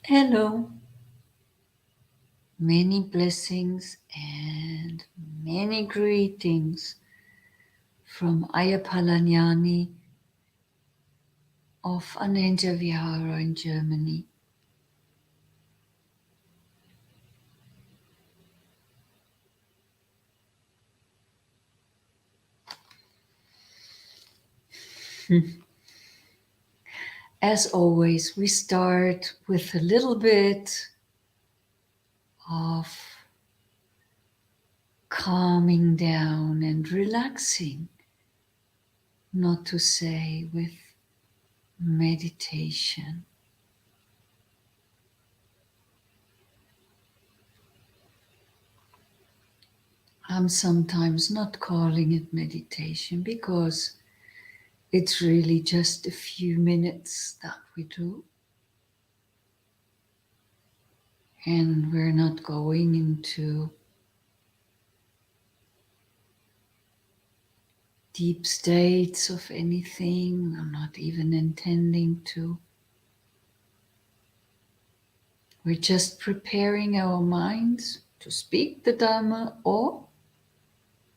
Hello, many blessings and many greetings from Ayya Phalanyani of Ananja Vihara in Germany. As always, we start with a little bit of calming down and relaxing, not to say with meditation. I'm sometimes not calling it meditation because it's really just a few minutes that we do. And we're not going into deep states of anything. I'm not even intending to. We're just preparing our minds to speak the Dhamma or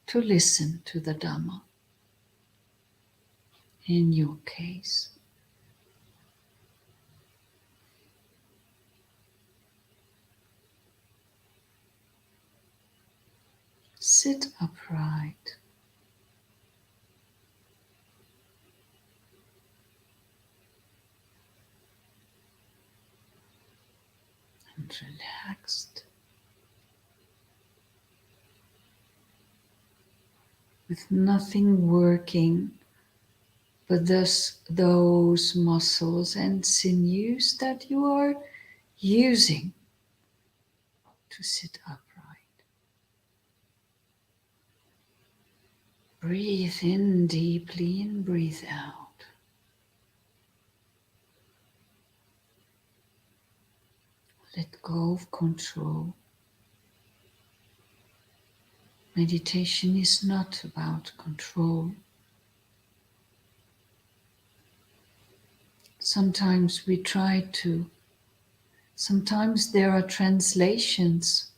to listen to the Dhamma. In your case, sit upright and relaxed, with nothing working but those muscles and sinews that you are using to sit upright. Breathe in deeply and breathe out. Let go of control. Meditation is not about control. Sometimes we try to. Sometimes there are translations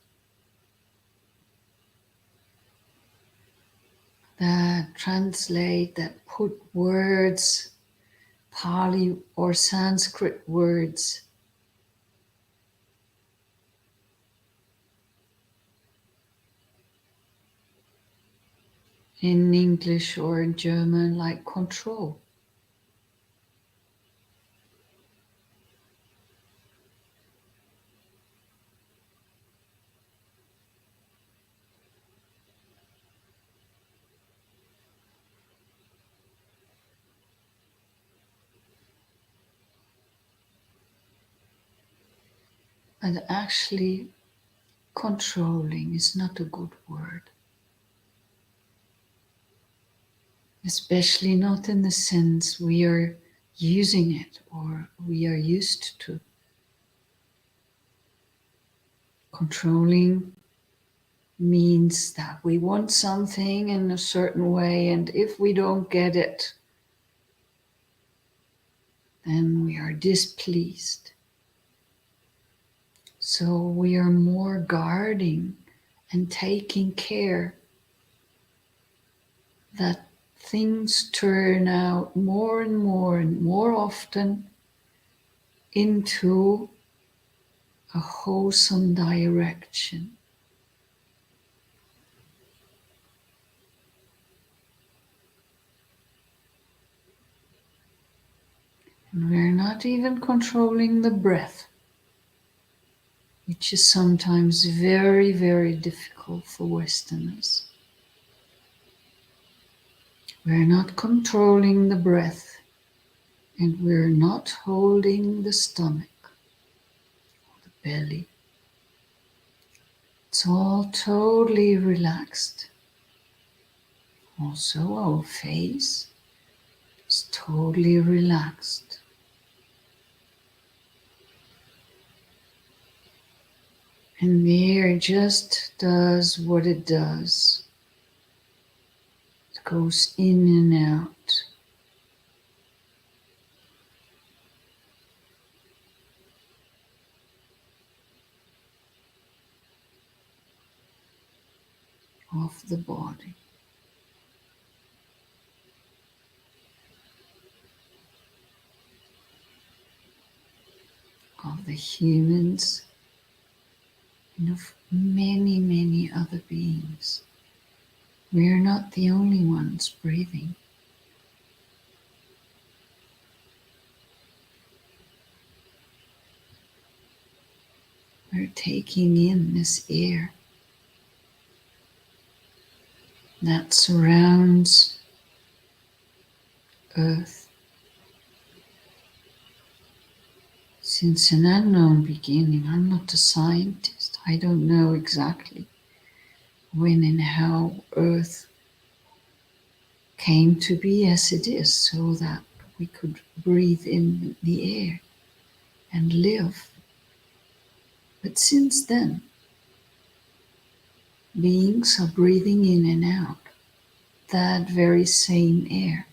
that translate, that put words, Pali or Sanskrit words, in English or in German like control. But actually, controlling is not a good word. Especially not in the sense we are using it or we are used to. Controlling means that we want something in a certain way, and if we don't get it, then we are displeased. So we are more guarding and taking care that things turn out more and more often into a wholesome direction. And we're not even controlling the breath, which is sometimes very, very difficult for Westerners. We're not controlling the breath, and we're not holding the stomach or the belly. It's all totally relaxed. Also, our face is totally relaxed. And the air just does what it does. It goes in and out. of the body, of the humans, and of many, many other beings. We are not the only ones breathing. We're taking in this air that surrounds Earth since an unknown beginning. I'm not a scientist. I don't know exactly when and how Earth came to be as it is so that we could breathe in the air and live. But since then, beings are breathing in and out that very same air.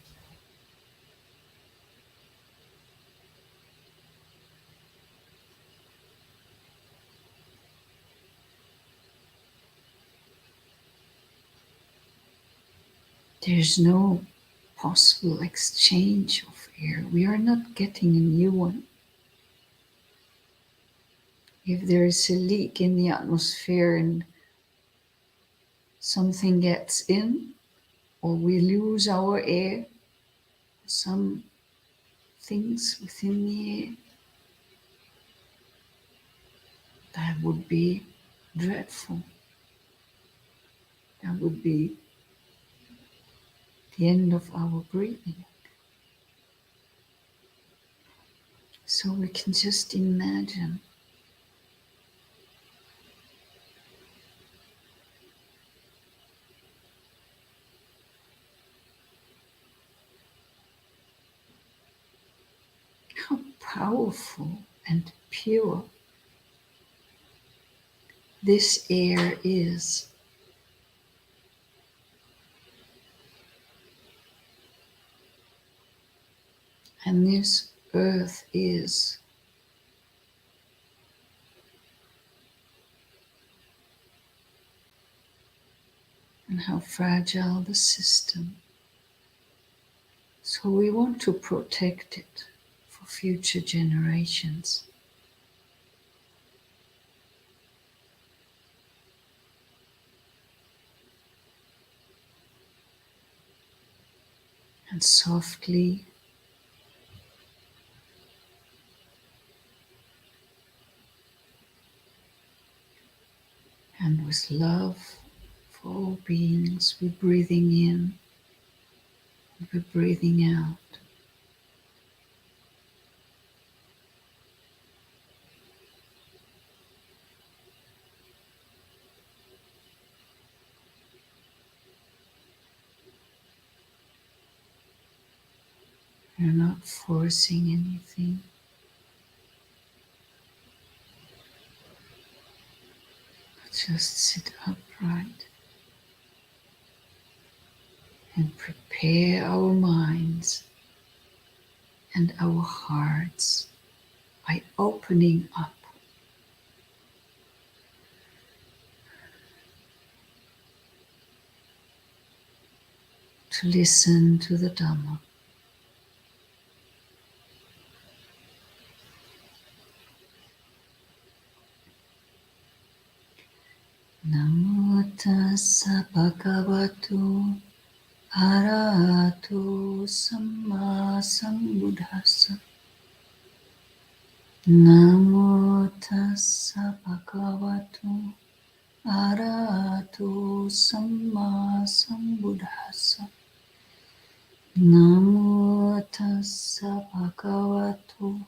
There's no possible exchange of air. We are not getting a new one. If there is a leak in the atmosphere and something gets in, or we lose our air, some things within the air, that would be dreadful. That would be the end of our breathing. So we can just imagine how powerful and pure this air is. And this earth is. And how fragile the system. So we want to protect it for future generations. And softly and with love for all beings, we're breathing in and we're breathing out. We're not forcing anything. Just sit upright and prepare our minds and our hearts by opening up to listen to the Dhamma. Namo tassa bhagavato arahato samma sambuddhassa. Namo tassa bhagavato arahato samma sambuddhassa. Namo tassa bhagavato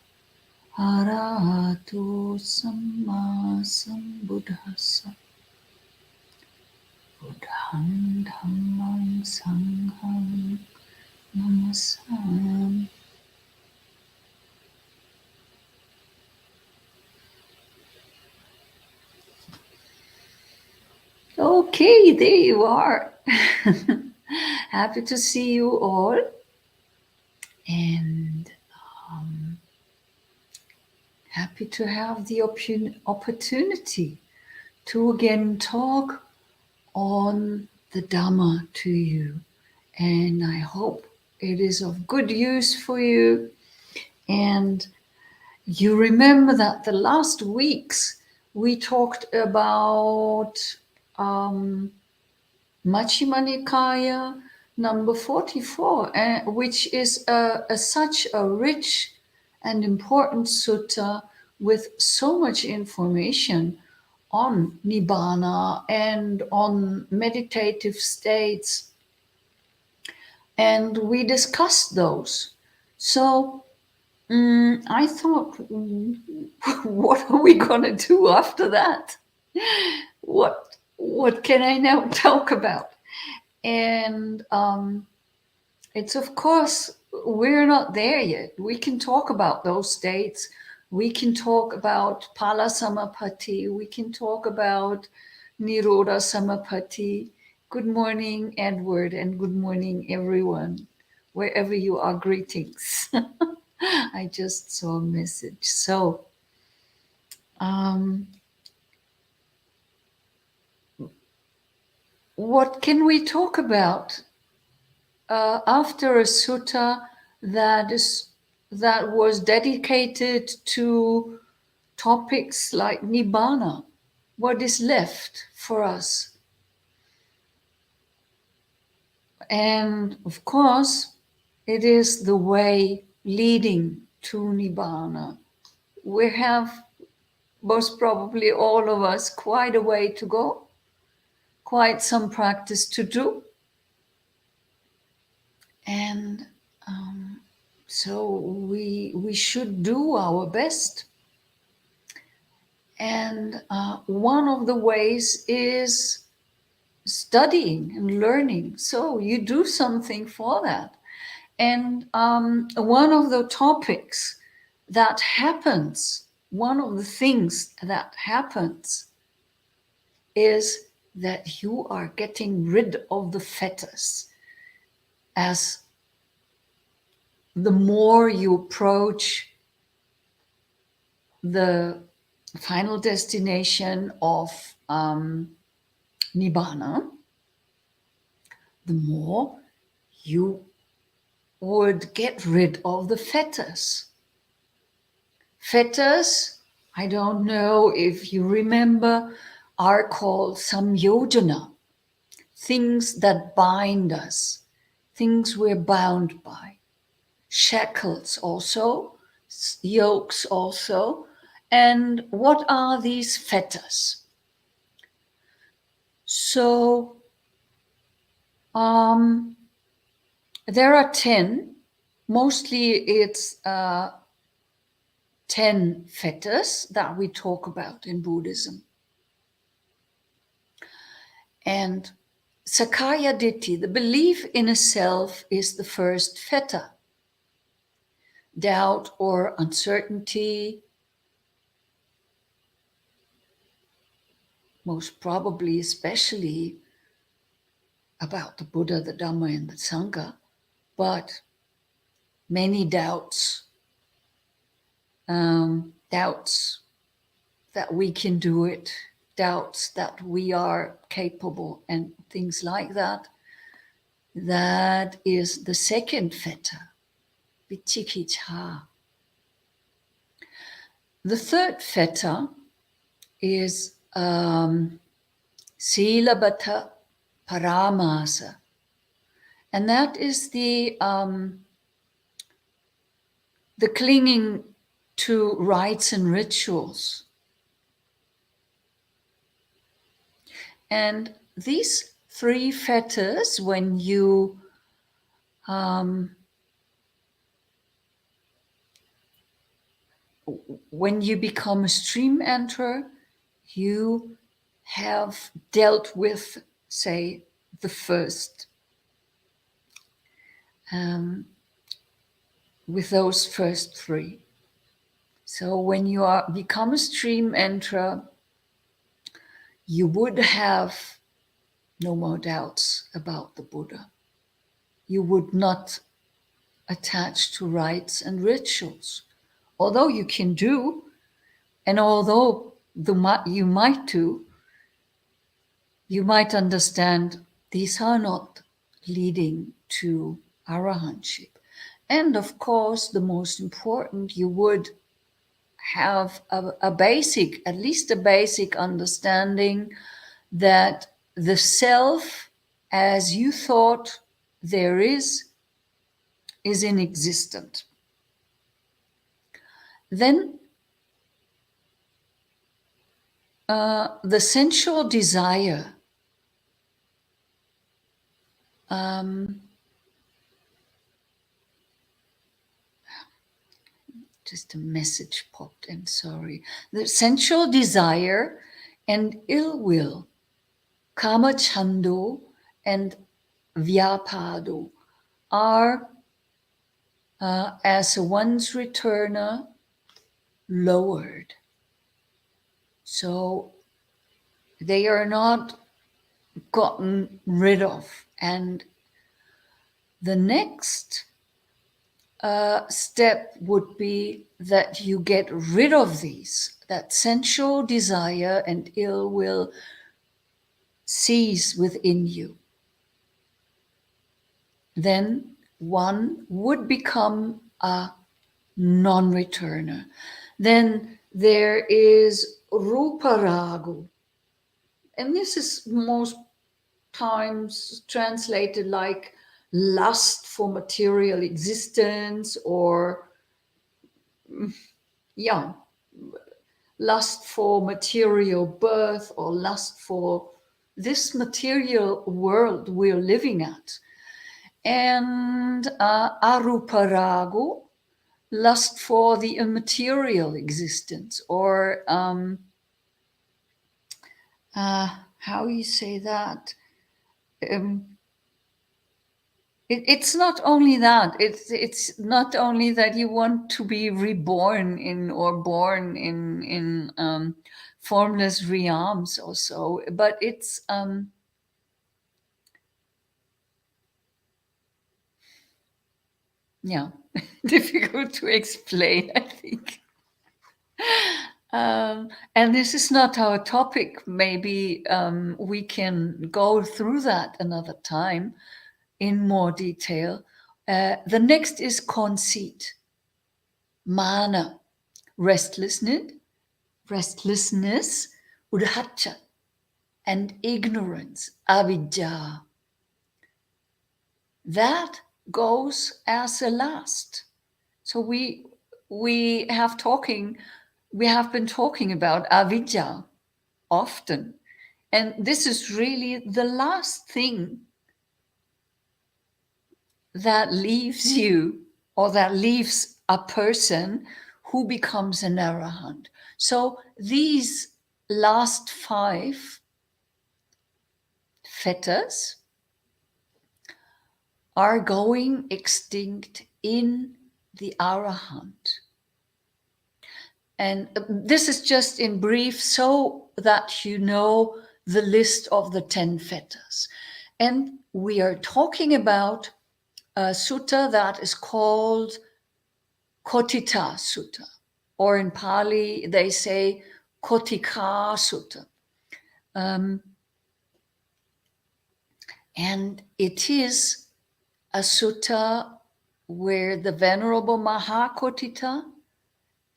arahato samma sambuddhassa. Buddhang dhammang sanghang namasami. Okay, there you are. Happy to see you all. And happy to have the opportunity to again talk on the Dhamma to you. And I hope it is of good use for you. And you remember that the last weeks we talked about Majjhima Nikaya number 44, which is such a rich and important sutta with so much information on Nibbana and on meditative states. And we discussed those. So I thought, what are we going to do after that? What can I now talk about? And it's, of course, we're not there yet. We can talk about those states. We can talk about Pala Samapatti. We can talk about Nirodha Samapatti. Good morning, Edward, and good morning, everyone, wherever you are. Greetings. I just saw a message. So, what can we talk about after a sutta that was dedicated to topics like Nibbana? What is left for us? And of course, it is the way leading to Nibbana. We have, most probably all of us, quite a way to go, quite some practice to do. And so we should do our best. And one of the ways is studying and learning. So you do something for that. And one of the topics that happens, one of the things that happens is that you are getting rid of the fetters. As the more you approach the final destination of Nibbana, the more you would get rid of the fetters. Fetters, I don't know if you remember, are called samyojana, things that bind us, things we're bound by. Shackles also, yokes also. And what are these fetters? So there are 10. Mostly it's 10 fetters that we talk about in Buddhism. And Sakkaya Ditthi, the belief in a self, is the first fetter. Doubt or uncertainty, most probably especially about the Buddha, the Dhamma, and the Sangha, but many doubts, doubts that we can do it, doubts that we are capable, and things like that. That is the second fetter, vicikicca. The third fetter is silabata paramasa, and that is the clinging to rites and rituals. And these three fetters, when you become a stream enterer, you have dealt with, say, the first, with those first three. So when you become a stream enterer, you would have no more doubts about the Buddha. You would not attach to rites and rituals. Although you can do, and although you might do, you might understand these are not leading to arahantship. And of course, the most important, you would have a basic, at least a basic understanding that the self as you thought there is inexistent. Then the sensual desire, just a message popped in, sorry. The sensual desire and ill will, kama chando and vyapado, are as one's returner lowered. So they are not gotten rid of. And the next step would be that you get rid of these, that sensual desire and ill will cease within you. Then one would become a non-returner. Then there is ruparagu. And this is most times translated like lust for material existence, or lust for material birth, or lust for this material world we're living at. And aruparagu, lust for the immaterial existence, or how you say that? It's not only that. It's not only that you want to be reborn in or born in formless realms or so, but it's difficult to explain, I think. And this is not our topic. Maybe we can go through that another time in more detail. The next is conceit, mana, restlessness, udhacha, and ignorance, avidya. That goes as a last. So we have been talking about avidya often, and this is really the last thing that leaves you, or that leaves a person who becomes an arahant. So these last 5 fetters are going extinct in the arahant. And this is just in brief so that you know the list of the 10 fetters. And we are talking about a sutta that is called Kotthikasutta, or in Pali they say Kotthikasutta. And it is a sutta where the Venerable Mahakottita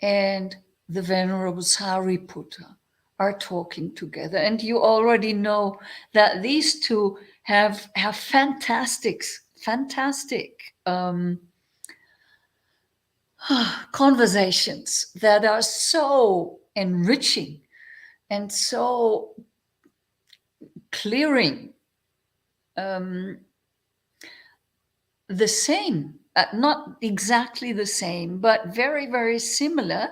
and the Venerable Sariputta are talking together. And you already know that these two have fantastic conversations that are so enriching and so clearing. The same, not exactly the same, but very, very similar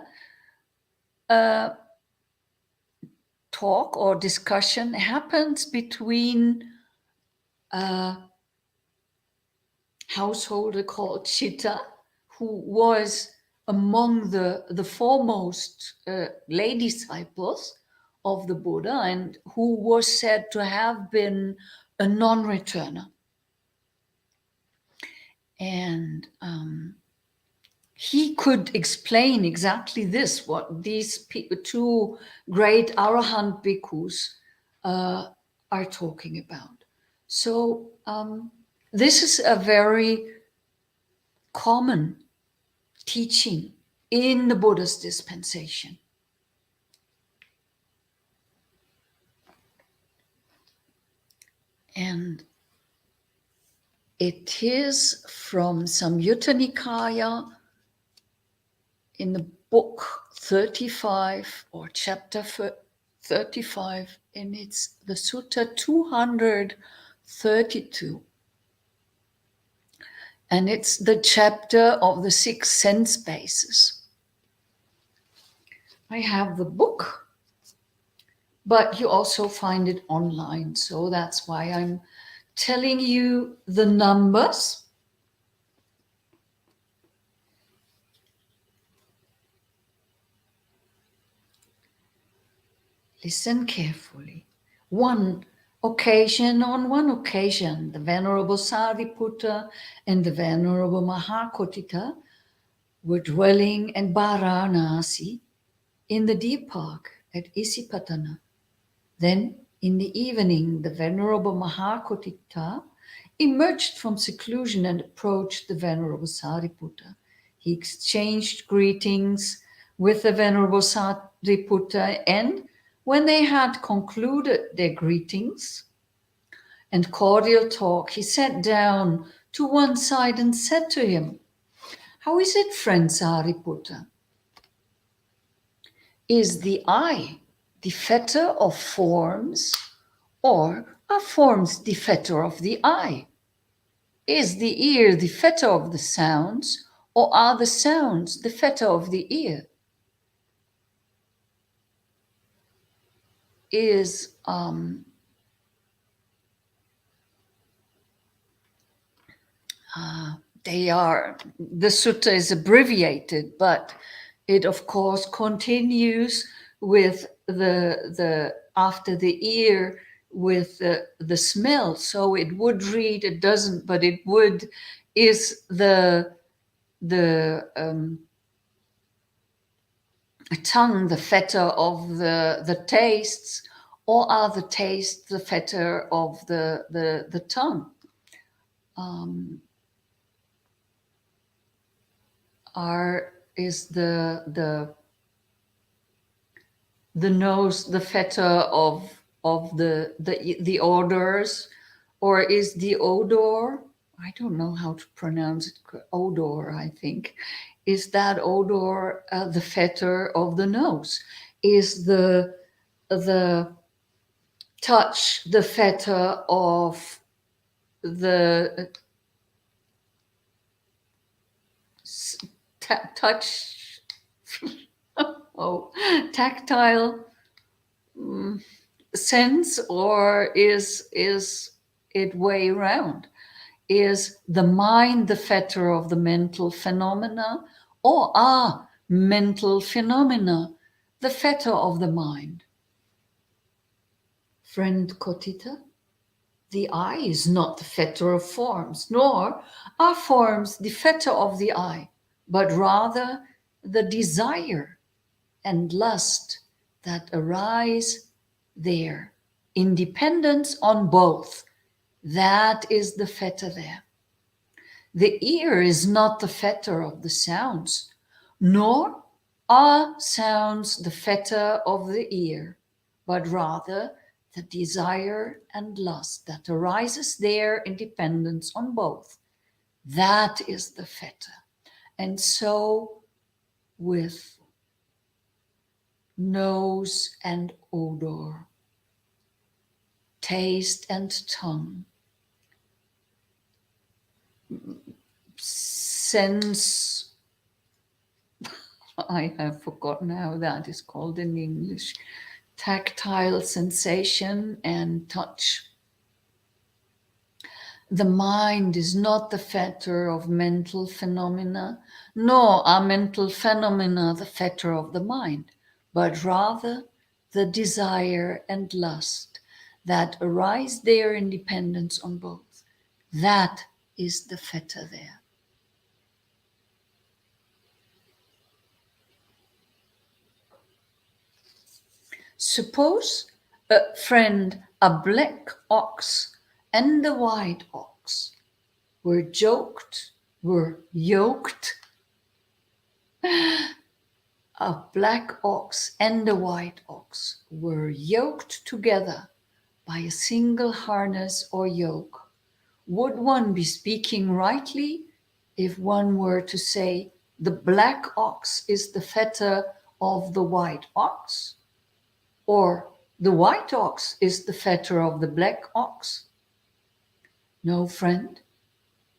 talk or discussion happens between a householder called Chitta, who was among the foremost lay disciples of the Buddha, and who was said to have been a non-returner. And he could explain exactly this, what these 2 great Arahant bhikkhus are talking about. So this is a very common teaching in the Buddha's dispensation. And it is from Samyutta Nikaya in the book 35 or chapter 35, and it's the Sutta 232. And it's the chapter of the 6 sense bases. I have the book, but you also find it online. So that's why I'm telling you the numbers. Listen carefully. On one occasion, the Venerable Sariputta and the Venerable Mahakotthika were dwelling at Varanasi in the deer park at Isipatana. Then, in the evening, the Venerable Mahakotthika emerged from seclusion and approached the Venerable Sariputta. He exchanged greetings with the Venerable Sariputta, and when they had concluded their greetings and cordial talk, he sat down to one side and said to him, "How is it, friend Sariputta? Is the I the fetter of forms, or are forms the fetter of the I? Is the ear the fetter of the sounds, or are the sounds the fetter of the ear? Is the sutta is abbreviated, but it of course continues with the after the ear with the smell. So it would read, it doesn't, but it would, is the tongue the fetter of the tastes, or are the tastes the fetter of the tongue? Is the nose the fetter of the odors, or is the odor, I don't know how to pronounce it, odor, I think, is that odor the fetter of the nose? Is the touch the fetter of the touch oh, tactile sense, or is it way round? Is the mind the fetter of the mental phenomena, or are mental phenomena the fetter of the mind? Friend Kotita, the I is not the fetter of forms, nor are forms the fetter of the I, but rather the desire and lust that arise there. Independence on both, that is the fetter there. The ear is not the fetter of the sounds, nor are sounds the fetter of the ear, but rather the desire and lust that arises there in dependence on both. That is the fetter. And so with nose and odor, taste and tongue, sense, I have forgotten how that is called in English, tactile sensation and touch. The mind is not the fetter of mental phenomena, nor are mental phenomena the fetter of the mind, but rather the desire and lust that arise there in dependence on both. That is the fetter there. Suppose, a friend, a black ox and the white ox were yoked. A black ox and a white ox were yoked together by a single harness or yoke. Would one be speaking rightly if one were to say the black ox is the fetter of the white ox? Or the white ox is the fetter of the black ox? No, friend,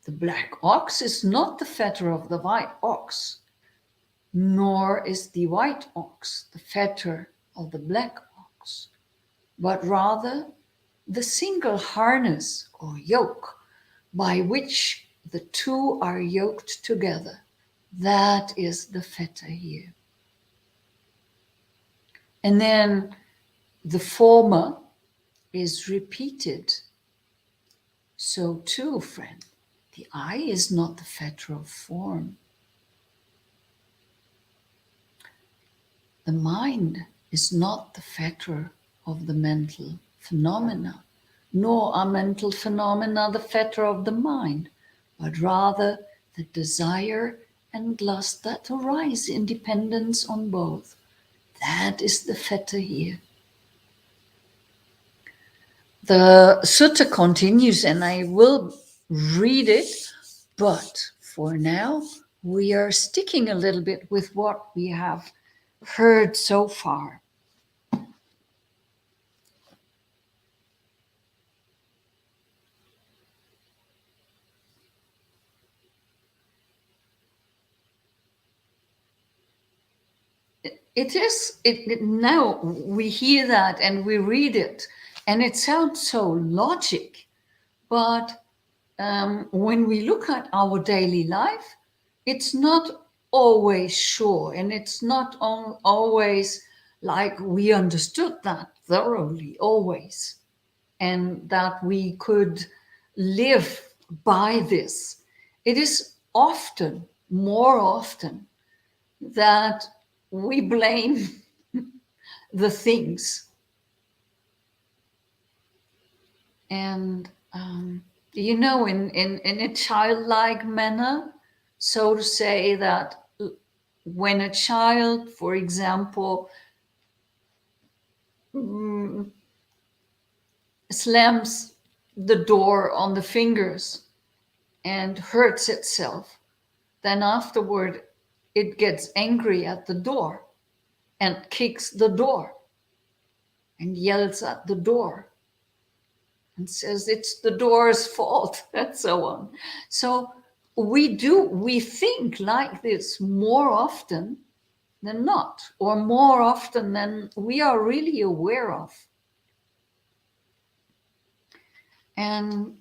the black ox is not the fetter of the white ox, nor is the white ox the fetter of the black ox, but rather the single harness or yoke by which the two are yoked together. That is the fetter here. And then the former is repeated. So too, friend, the eye is not the fetter of form. The mind is not the fetter of the mental phenomena, nor are mental phenomena the fetter of the mind, but rather the desire and lust that arise in dependence on both. That is the fetter here. The sutta continues, and I will read it, but for now we are sticking a little bit with what we have heard so far. Now we hear that and we read it, and it sounds so logic, but when we look at our daily life, it's not always sure, and it's not always like we understood that thoroughly always, and that we could live by this. It is often, more often, that we blame the things. And, in a childlike manner, so to say, that when a child, for example, slams the door on the fingers and hurts itself, then afterward it gets angry at the door and kicks the door and yells at the door and says it's the door's fault and so on. So we think like this more often than not, or more often than we are really aware of. And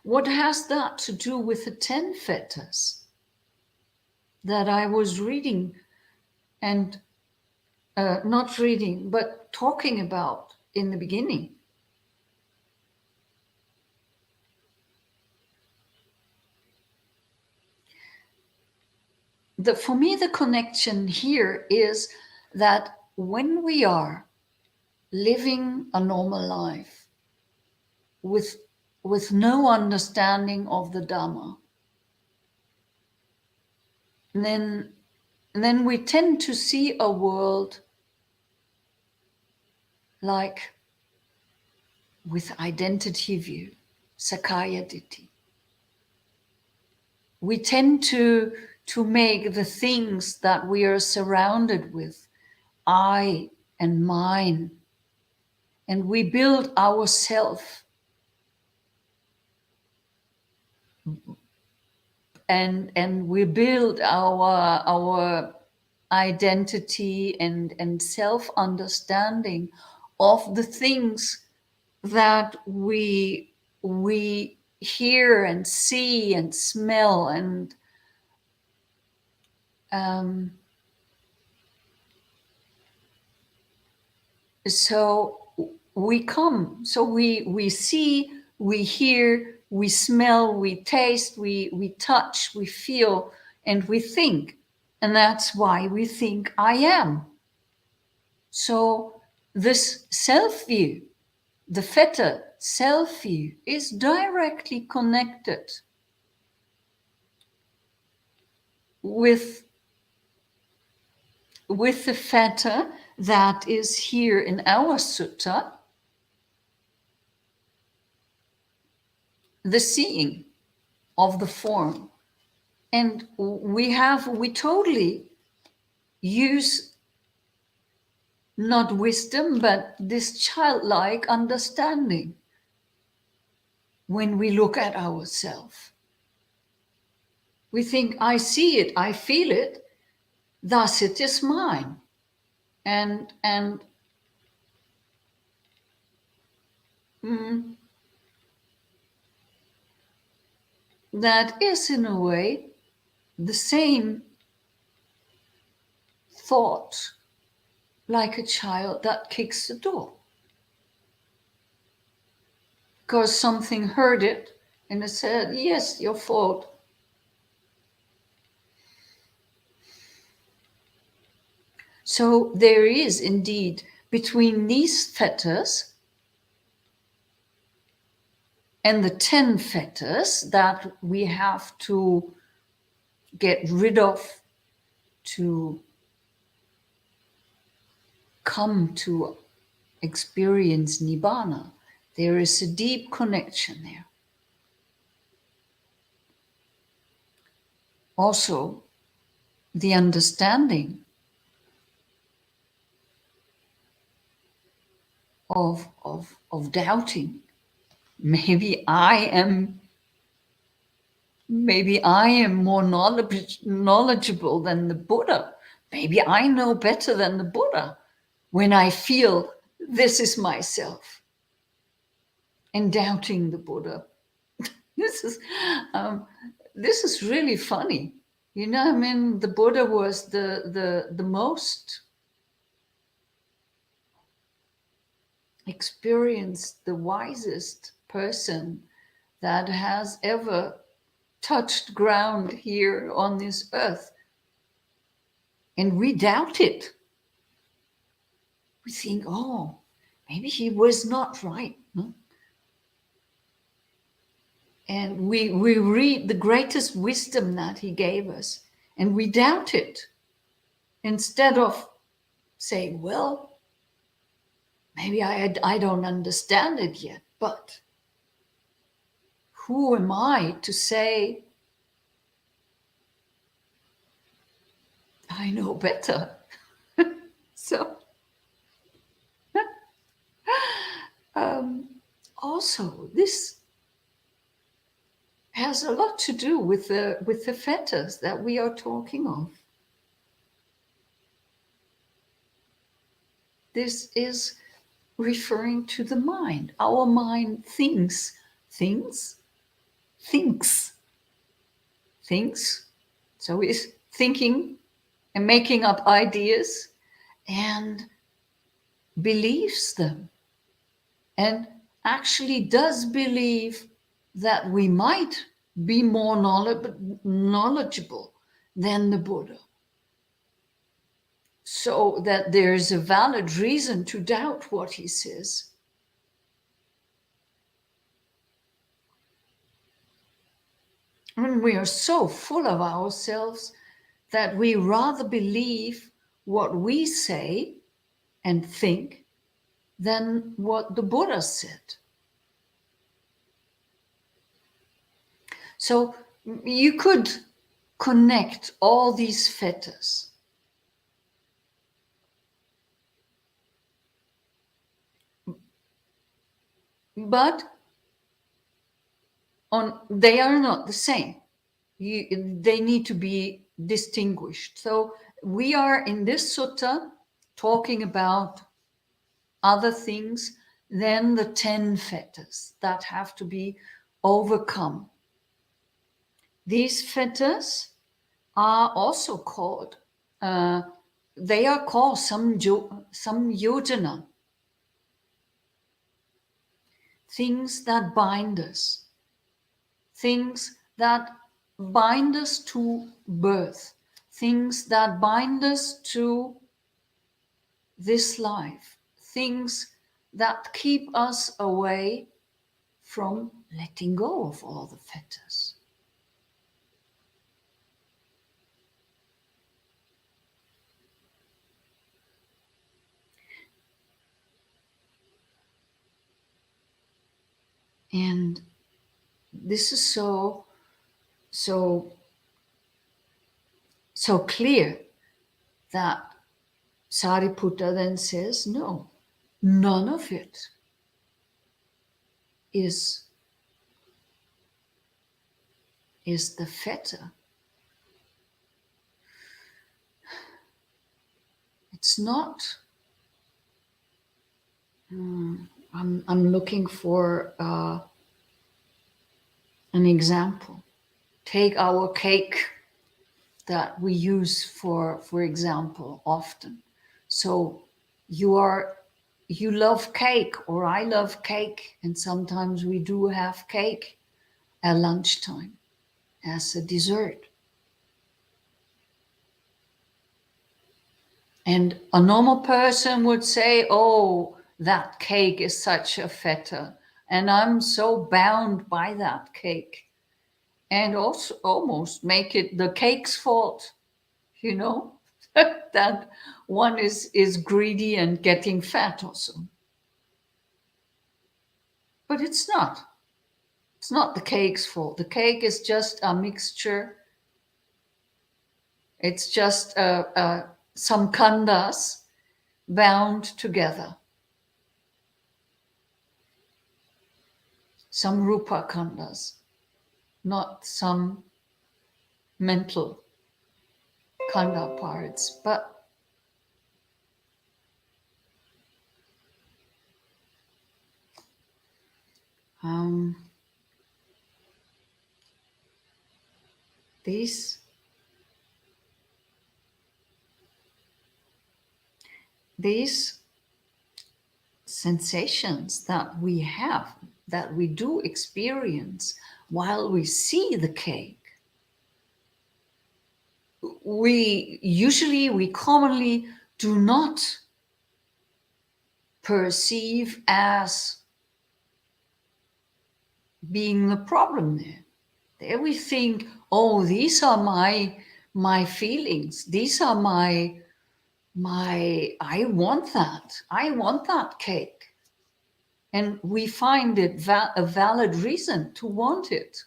what has that to do with the 10 fetters that I was reading and not reading, but talking about in the beginning? For me, the connection here is that when we are living a normal life with no understanding of the Dhamma, then we tend to see a world like with identity view, Sakaya Ditti. We tend to make the things that we are surrounded with, I and mine, and we build ourself and we build our identity and self-understanding of the things that we hear and see and smell, and so we see, we hear, we smell, we taste, we touch, we feel, and we think. And that's why we think I am. So this self-view, the fetter self-view, is directly connected with the fetter that is here in our sutta, the seeing of the form. And we totally use not wisdom, but this childlike understanding when we look at ourselves. We think, I see it, I feel it, thus it is mine. And that is in a way the same thought like a child that kicks the door because something hurt it and it said, yes, your fault. So there is indeed between these fetters and the 10 fetters that we have to get rid of to come to experience Nibbana. There is a deep connection there. Also, the understanding of doubting. Maybe I am more knowledgeable than the Buddha. Maybe I know better than the Buddha when I feel this is myself. And doubting the Buddha. This is really funny. You know, I mean, the Buddha was the most experienced, the wisest person that has ever touched ground here on this earth. And we doubt it. We think, oh, maybe he was not right. No? And we read the greatest wisdom that he gave us, and we doubt it. Instead of saying, well, maybe I don't understand it yet, but who am I to say I know better? So, also, this has a lot to do with the fetters that we are talking of. This is referring to the mind. Our mind thinks. So it's thinking and making up ideas and believes them, and actually does believe that we might be more knowledgeable than the Buddha. So that there's a valid reason to doubt what he says. And we are so full of ourselves that we rather believe what we say and think than what the Buddha said. So you could connect all these fetters. But they are not the same. They need to be distinguished. So we are in this sutta talking about other things than the 10 fetters that have to be overcome. These fetters are also called, they are called samyojana, things that bind us, things that bind us to birth, things that bind us to this life, things that keep us away from letting go of all the fetters. And this is so clear that Sariputta then says, no, none of it is the fetter. It's not. I'm looking for an example. Take our cake that we use for example, often. So you love cake, or I love cake, and sometimes we do have cake at lunchtime as a dessert. And a normal person would say, oh, that cake is such a fetter, and I'm so bound by that cake. And also almost make it the cake's fault, you know, that one is greedy and getting fat also. But it's not. It's not the cake's fault. The cake is just a mixture. It's just some khandas bound together. Some rupa khandas, not some mental khanda parts. But these sensations that we have, that we do experience while we see the cake, we commonly do not perceive as being the problem there. There we think, oh, these are my feelings. These are my I want that cake. And we find it a valid reason to want it.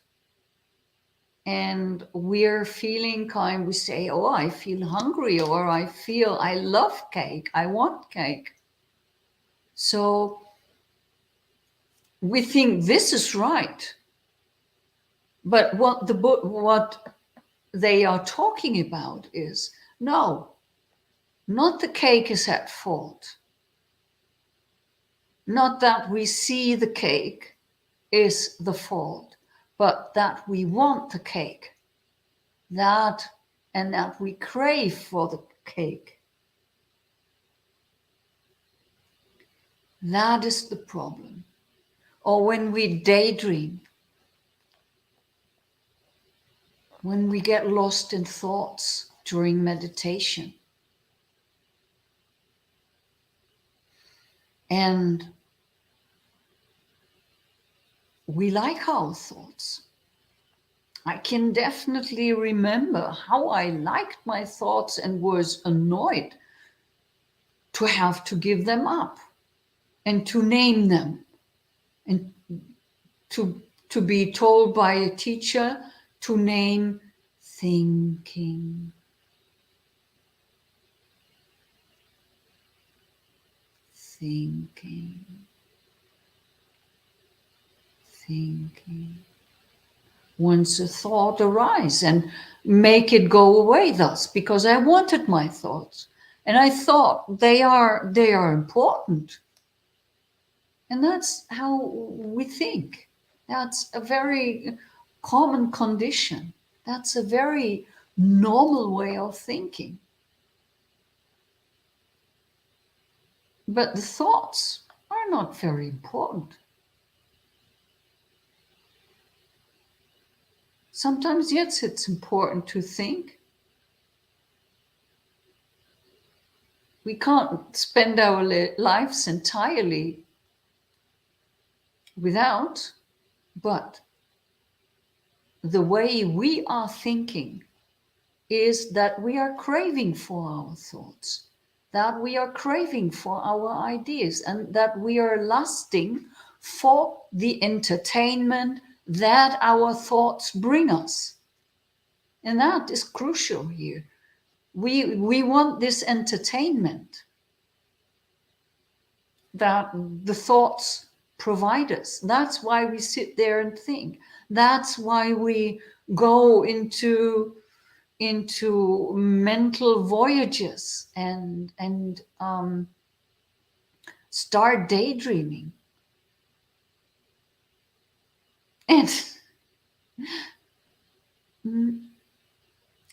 And we're feeling we say, oh, I feel hungry, or I love cake, I want cake. So we think this is right. But what they are talking about is, no, not the cake is at fault. Not that we see the cake is the fault, but that we want the cake. That we crave for the cake. That is the problem. Or when we daydream, when we get lost in thoughts during meditation. And we like our thoughts. I can definitely remember how I liked my thoughts and was annoyed to have to give them up and to name them, and to be told by a teacher to name thinking. Thinking. Thinking. Once a thought arise, and make it go away thus, because I wanted my thoughts. And I thought they are important. And that's how we think. That's a very common condition. That's a very normal way of thinking. But the thoughts are not very important. Sometimes, yes, it's important to think, We can't spend our lives entirely without, but the way we are thinking is that we are craving for our thoughts, that we are craving for our ideas, and that we are lusting for the entertainment that our thoughts bring us. And that is crucial here. We want this entertainment that the thoughts provide us. That's why we sit there and think. That's why we go into mental voyages and start daydreaming. And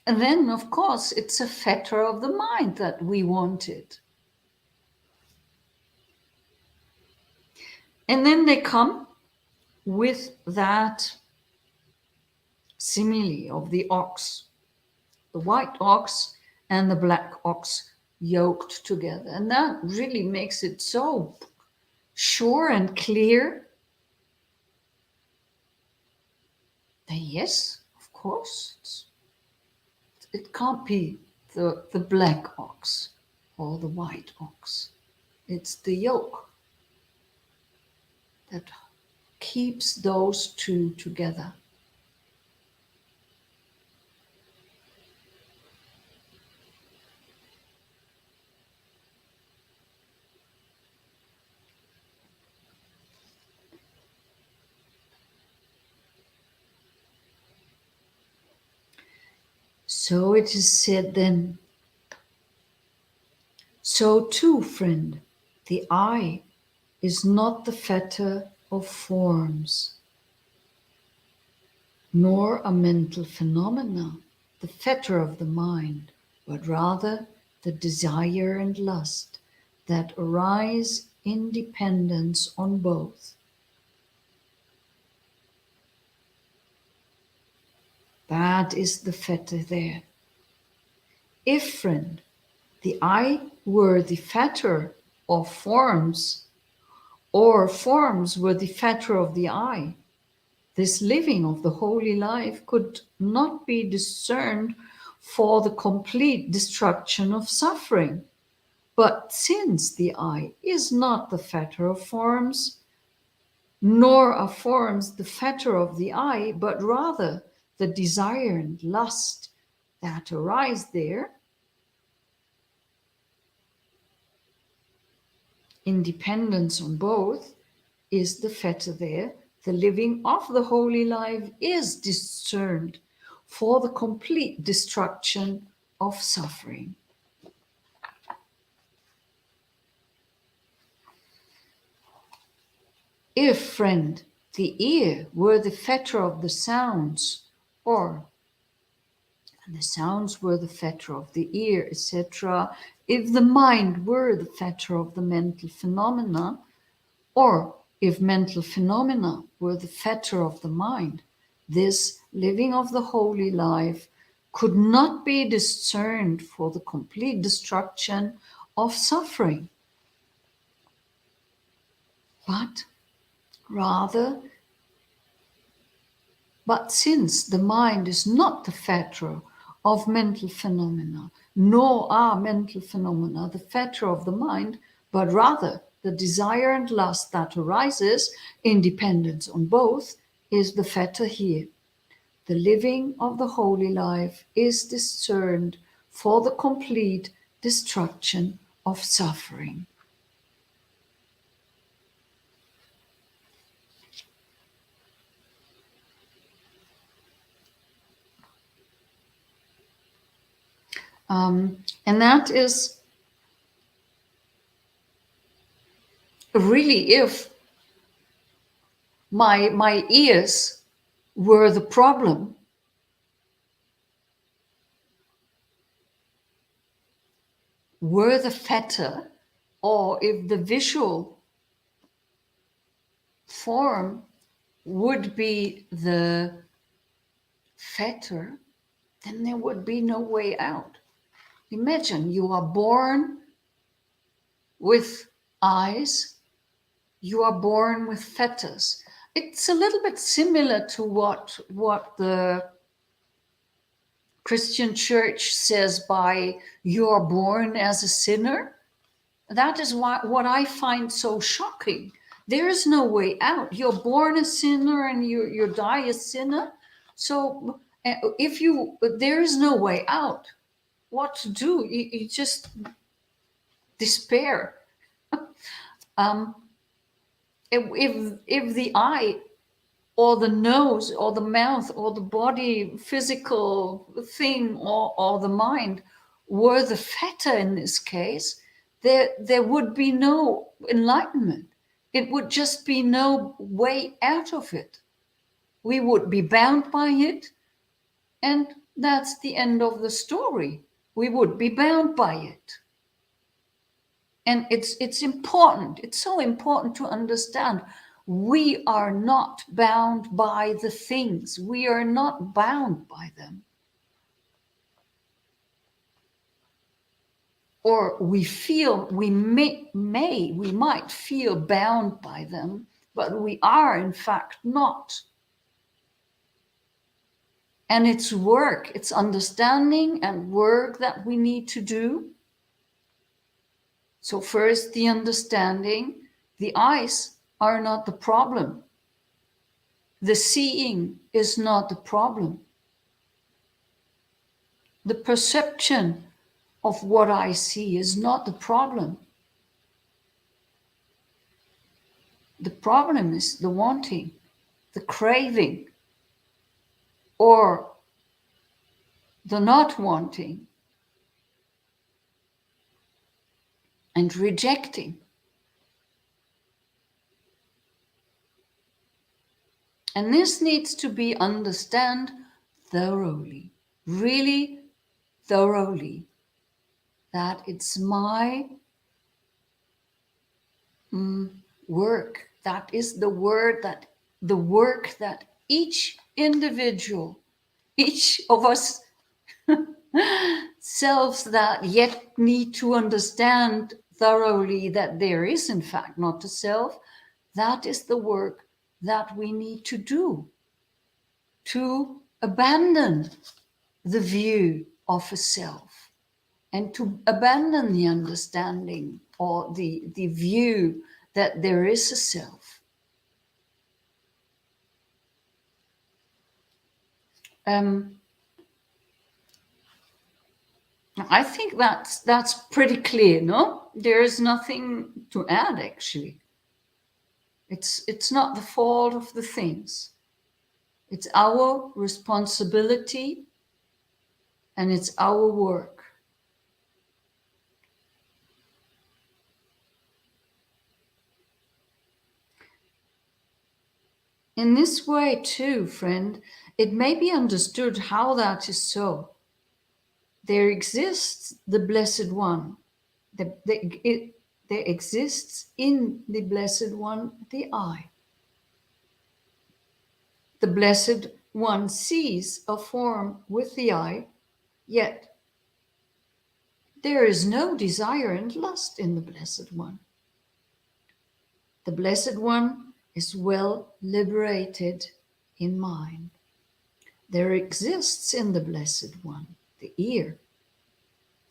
and then, of course, it's a fetter of the mind that we wanted. And then they come with that simile of the ox, the white ox and the black ox yoked together. And that really makes it so sure and clear that yes, of course, it can't be the black ox or the white ox. It's the yoke that keeps those two together. So it is said then, so too, friend, the I is not the fetter of forms, nor a mental phenomena, the fetter of the mind, but rather the desire and lust that arise in dependence on both. That is the fetter there. If, friend, the I were the fetter of forms, or forms were the fetter of the I, this living of the holy life could not be discerned for the complete destruction of suffering. But since the I is not the fetter of forms, nor are forms the fetter of the I, but rather the desire and lust that arise there, independence on both is the fetter there. The living of the holy life is discerned for the complete destruction of suffering. If, friend, the ear were the fetter of the sounds, or the sounds were the fetter of the ear, etc., if the mind were the fetter of the mental phenomena, or if mental phenomena were the fetter of the mind, this living of the holy life could not be discerned for the complete destruction of suffering, but rather, but since the mind is not the fetter of mental phenomena, nor are mental phenomena the fetter of the mind, but rather the desire and lust that arises in dependence on both is the fetter here. The living of the holy life is discerned for the complete destruction of suffering. And that is really if my ears were the problem, were the fetter, or if the visual form would be the fetter, then there would be no way out. Imagine you are born with eyes, you are born with fetters. It's a little bit similar to what the Christian church says by you are born as a sinner. That is what I find so shocking. There is no way out. You're born a sinner and you die a sinner. So there is no way out. What to do? You just despair. Um, if the eye or the nose or the mouth or the body physical thing or the mind were the fetter in this case, there would be no enlightenment. It would just be no way out of it. We would be bound by it, and that's the end of the story. We would be bound by it. And it's important. It's so important to understand we are not bound by the things. We are not bound by them. Or we might feel bound by them, but we are in fact not. And it's work, it's understanding and work that we need to do. So first the understanding, the eyes are not the problem. The seeing is not the problem. The perception of what I see is not the problem. The problem is the wanting, the craving, or the not wanting and rejecting. And this needs to be understood thoroughly, really thoroughly, that it's my work. That is the work that each individual, each of us selves that yet need to understand thoroughly that there is in fact not a self. That is the work that we need to do to abandon the view of a self and to abandon the understanding or the view that there is a self. I think that's pretty clear, no? There is nothing to add, actually. It's not the fault of the things. It's our responsibility and it's our work. In this way, too, friend, it may be understood how that is so. There exists the Blessed One. There exists in the Blessed One the I. The Blessed One sees a form with the eye, yet there is no desire and lust in the Blessed One. The Blessed One is well liberated in mind. There exists in the Blessed One the ear.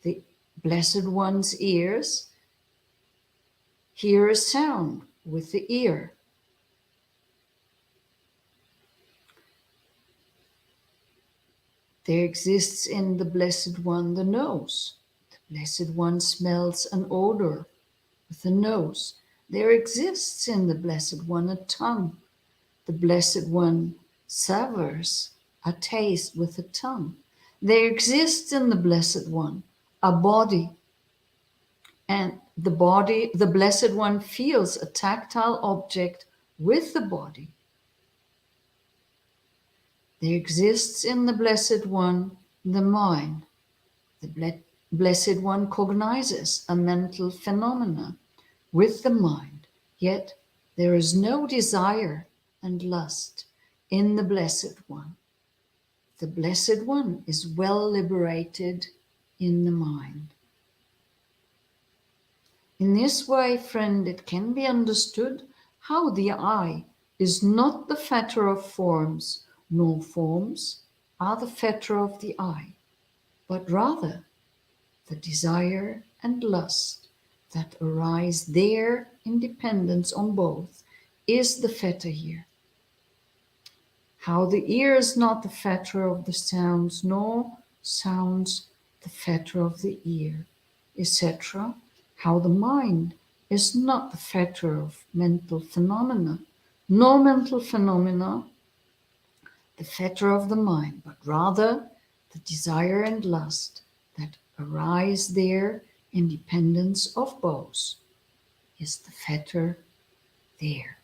The Blessed One's ears hear a sound with the ear. There exists in the Blessed One the nose. The Blessed One smells an odor with the nose. There exists in the Blessed One a tongue. The Blessed One savors a taste with the tongue. There exists in the Blessed One a body. And the Blessed One feels a tactile object with the body. There exists in the Blessed One the mind. The Blessed One cognizes a mental phenomena with the mind, yet there is no desire and lust in the Blessed One. The Blessed One is well liberated in the mind. In this way, friend, it can be understood how the I is not the fetter of forms, nor forms are the fetter of the I, but rather the desire and lust that arise there in dependence on both is the fetter here. How the ear is not the fetter of the sounds, nor sounds the fetter of the ear, etc. How the mind is not the fetter of mental phenomena, nor mental phenomena the fetter of the mind, but rather the desire and lust that arise there in dependence of both is the fetter there.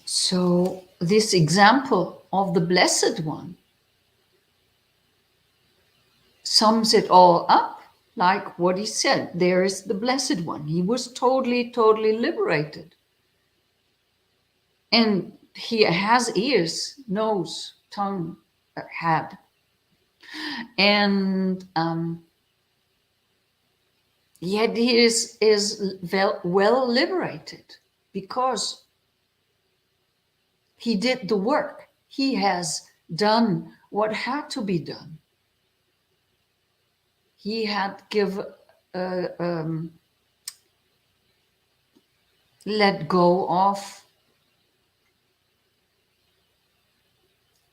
So this example of the Blessed One sums it all up, like what he said. There is the Blessed One. He was totally, totally liberated. And he has ears, nose, tongue, head. And yet he is well liberated because he did the work. He has done what had to be done. He had let go of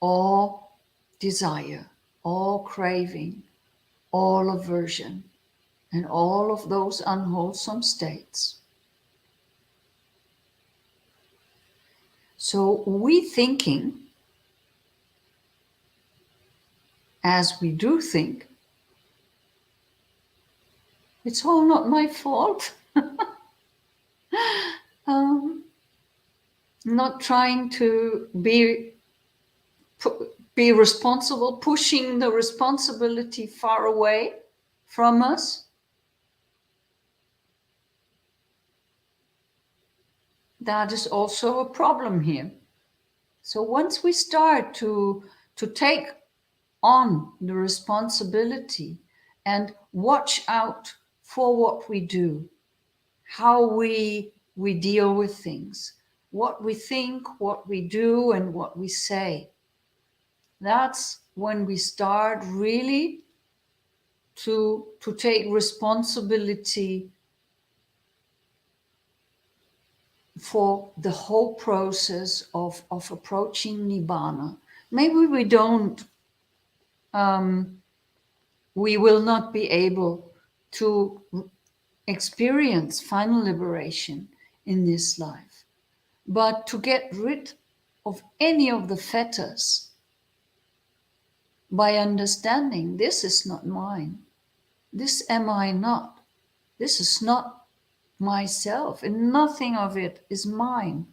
all desire, all craving, all aversion, and all of those unwholesome states. So we thinking, as we do think, it's all not my fault. Not trying to be responsible, pushing the responsibility far away from us. That is also a problem here. So once we start to take on the responsibility and watch out for what we do, how we deal with things, what we think, what we do, and what we say, that's when we start really to take responsibility for the whole process of approaching Nibbana. Maybe we don't, we will not be able to experience final liberation in this life. But to get rid of any of the fetters by understanding this is not mine, this am I not, this is not myself, and nothing of it is mine.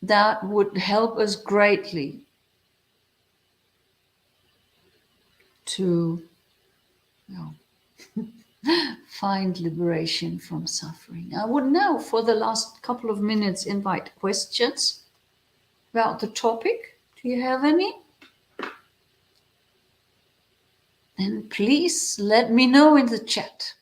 That would help us greatly to find liberation from suffering. I would now, for the last couple of minutes, invite questions about the topic. Do you have any? Then please let me know in the chat.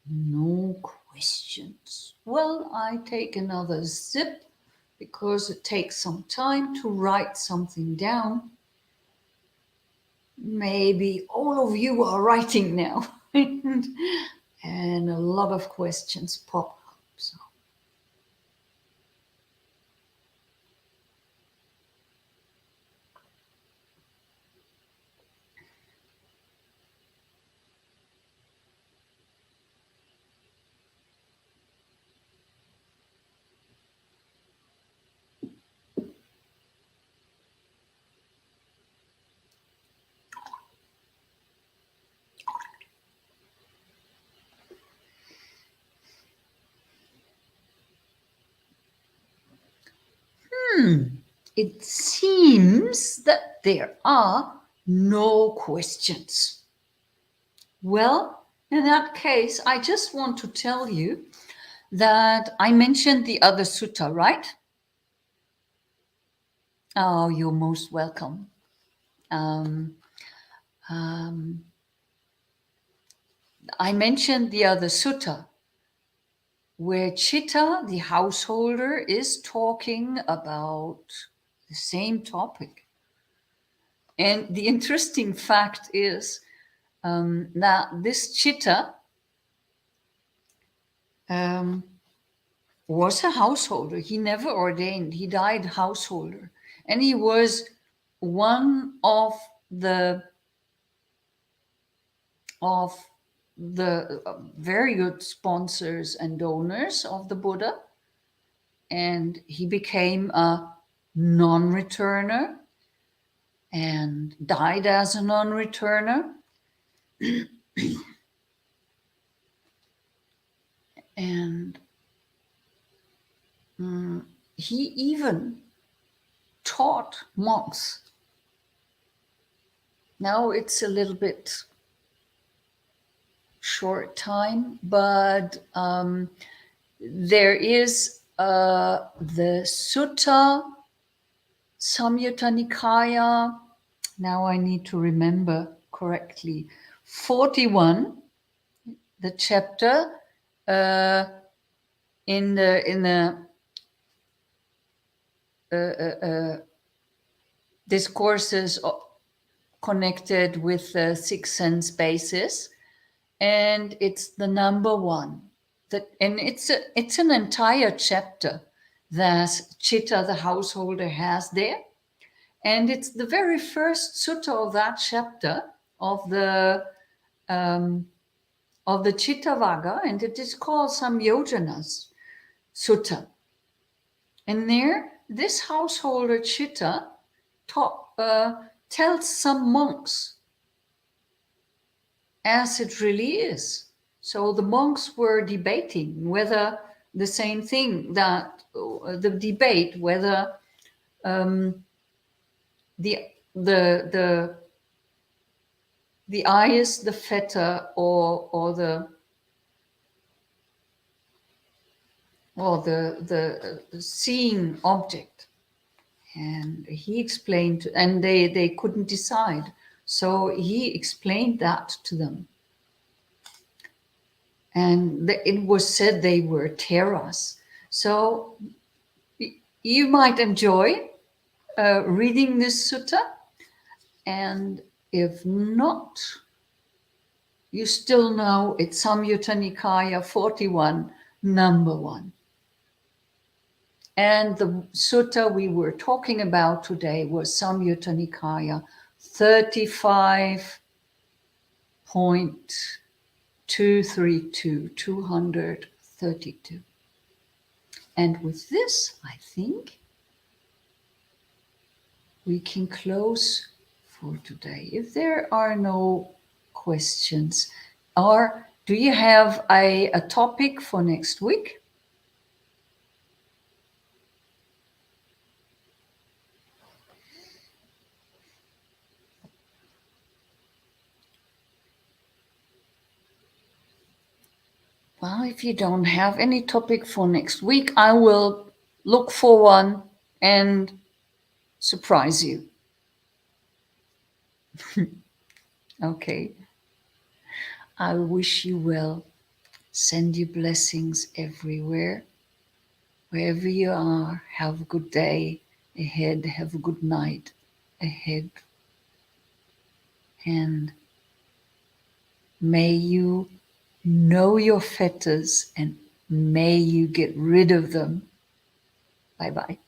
No questions. Well, I take another sip because it takes some time to write something down. Maybe all of you are writing now. And a lot of questions pop up. So it seems that there are no questions. Well, in that case, I just want to tell you that I mentioned the other sutta, right? Oh, you're most welcome. Um, um, I mentioned the other sutta where Chitta, the householder, is talking about the same topic. And the interesting fact is that this Chitta was a householder. He never ordained. He died householder. And he was one the of the very good sponsors and donors of the Buddha. And he became a non-returner and died as a non-returner. And he even taught monks. Now it's a little bit short time, but there is the Sutta Samyutta Nikaya. Now I need to remember correctly. 41, the chapter in the discourses connected with the six sense basis, and it's the number one. And it's an entire chapter that Chitta, the householder, has there, and it's the very first sutta of that chapter of the Chittavagga, and it is called Samyojanas Sutta. And there, this householder Chitta tells some monks as it really is. So the monks were debating whether the same thing, that the debate whether the eye is the fetter or the seeing object. And he explained, and they couldn't decide. So he explained that to them. And it was said they were terras. So you might enjoy reading this sutta. And if not, you still know it's Samyutta Nikaya 41, number 1. And the sutta we were talking about today was Samyutta Nikaya 35.232, 232. And with this, I think we can close for today. If there are no questions, or do you have a topic for next week? Well, if you don't have any topic for next week, I will look for one and surprise you. Okay. I wish you well. Send you blessings everywhere. Wherever you are, have a good day ahead. Have a good night ahead. And may you know your fetters and may you get rid of them. Bye-bye.